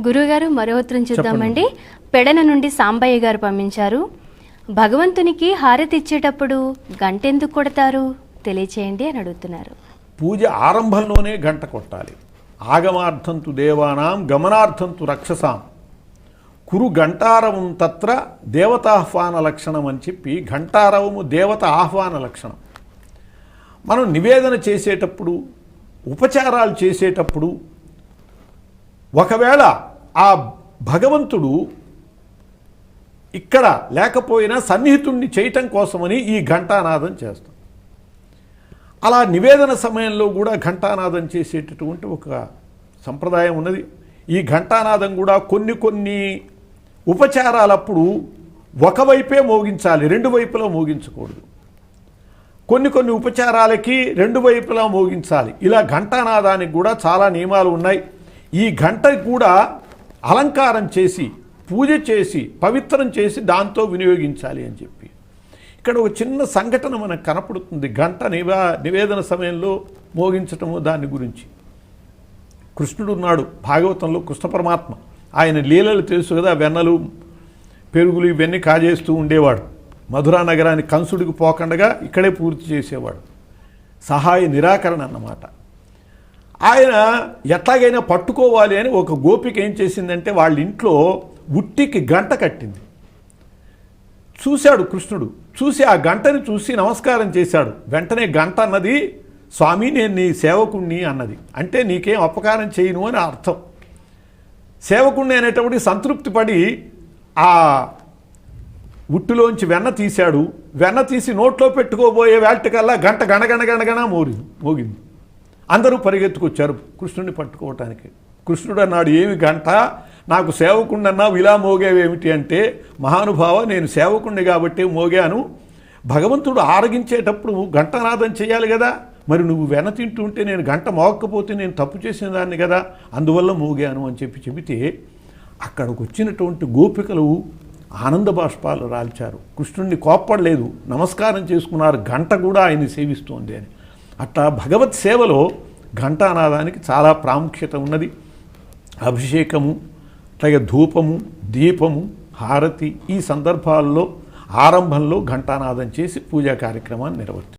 గురుగారు మరో ఉత్తరం చూద్దామండి. పెడన నుండి సాంబయ్య గారు పంపించారు. భగవంతునికి హారతి ఇచ్చేటప్పుడు గంట ఎందుకు కొడతారు తెలియచేయండి అని అడుగుతున్నారు. పూజ ఆరంభంలోనే గంట కొట్టాలి. ఆగమార్థంతు దేవానాం గమనార్థంతు రక్షసాం కురు ఘంటారవం తత్ర దేవతాహ్వాన లక్షణం అని చెప్పి, ఘంటారవము దేవత ఆహ్వాన లక్షణం. మనం నివేదన చేసేటప్పుడు, ఉపచారాలు చేసేటప్పుడు ఒకవేళ ఆ భగవంతుడు ఇక్కడ లేకపోయినా సన్నిహితుణ్ణి చేయటం కోసమని ఈ ఘంటానాదం చేస్తాం. అలా నివేదన సమయంలో కూడా ఘంటానాదం చేసేటటువంటి ఒక సంప్రదాయం ఉన్నది. ఈ ఘంటానాదం కూడా కొన్ని ఉపచారాలప్పుడు ఒకవైపే మోగించాలి, రెండు వైపులా మోగించకూడదు. కొన్ని ఉపచారాలకి రెండు వైపులా మోగించాలి. ఇలా ఘంటానాదానికి కూడా చాలా నియమాలు ఉన్నాయి. ఈ గంటకి కూడా అలంకారం చేసి, పూజ చేసి, పవిత్రం చేసి దాంతో వినియోగించాలి అని చెప్పి ఇక్కడ ఒక చిన్న సంఘటన మనకు కనపడుతుంది. గంట నివేదన సమయంలో మోగించటము దాని గురించి. కృష్ణుడు ఉన్నాడు భాగవతంలో, కృష్ణ పరమాత్మ. ఆయన లీలలు తెలుసు కదా, వెన్నలు పెరుగులు ఇవన్నీ కాజేస్తూ ఉండేవాడు. మధురా నగరానికి కంసుడికి పోకుండగా ఇక్కడే పూర్తి చేసేవాడు. సహాయ నిరాకరణ అన్నమాట. ఆయన ఎట్లాగైనా పట్టుకోవాలి అని ఒక గోపిక ఏం చేసిందంటే వాళ్ళ ఇంట్లో ఉట్టికి గంట కట్టింది. చూశాడు కృష్ణుడు. చూసి ఆ గంటని చూసి నమస్కారం చేశాడు. వెంటనే గంట అన్నది, స్వామి నేను నీ సేవకుణ్ణి అన్నది. అంటే నీకేం అపకారం చేయను అని అర్థం. సేవకుణ్ణి అనేటప్పటికి సంతృప్తి పడి ఆ ఉట్టులోంచి వెన్న తీశాడు. వెన్న తీసి నోట్లో పెట్టుకోబోయే వేళకల్లా గంట గణగణ మోగింది. అందరూ పరిగెత్తుకొచ్చారు కృష్ణుడిని పట్టుకోవటానికి. కృష్ణుడు అన్నాడు, ఏమి గంట, నాకు సేవకుణ్ణి అన్నావు, ఇలా మోగేవేమిటి అంటే, మహానుభావ నేను సేవకుణ్ణి కాబట్టి మోగాను. భగవంతుడు ఆరగించేటప్పుడు ఘంటనాదం చేయాలి కదా, మరి నువ్వు వెన తింటూ ఉంటే నేను గంట మోగకపోతే నేను తప్పు చేసిన దాన్ని కదా, అందువల్ల మోగాను అని చెబితే అక్కడికి వచ్చినటువంటి గోపికలు ఆనంద బాష్పాలు రాల్చారు. కృష్ణుడిని కోప్పడలేదు, నమస్కారం చేసుకున్నారు. గంట కూడా ఆయన్ని సేవిస్తోంది అని. అట్లా భగవత్ సేవలో ఘంటానాదానికి చాలా ప్రాముఖ్యత ఉన్నది. అభిషేకము, అట్లాగే ధూపము, దీపము, హారతి ఈ సందర్భాల్లో ఆరంభంలో ఘంటానాదం చేసి పూజా కార్యక్రమాన్ని నిర్వర్తిస్తారు.